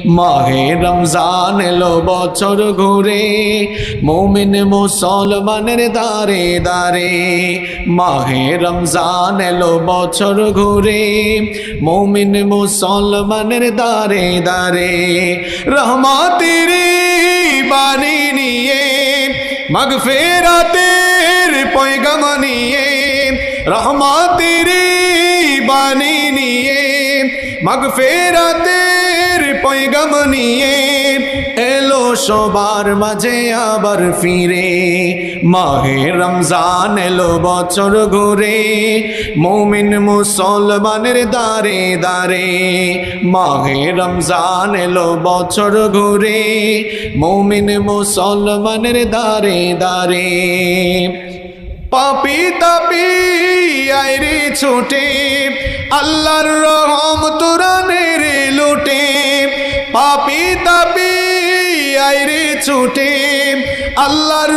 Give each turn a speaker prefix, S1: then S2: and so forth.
S1: মাহে রমজান এলো বছর ঘুরে মুমিন মুসলমানের দারে দারে মাহে রমজান এলো বছর ঘুরে মুমিন মুসলমানের দারে দারে রহমতের বাণী নিয়ে মাগফিরাতের পয়গাম নিয়ে রহমতের বাণী নিয়ে মাগফিরাতের পয়গাম নিয়ে এলো সবার মাঝে আবার ফিরে মাহে রমজান এলো বছর ঘুরে মুমিন মুসলমানের দারে দারে মাহে রমজান এলো বছর ঘুরে মুমিন মুসলমানের দারে দারে পাপি তাপি আইরে ছুটে আল্লাহর রহম তুরানের লুটে পাপি তাপি আইরে ছুটে আল্লাহর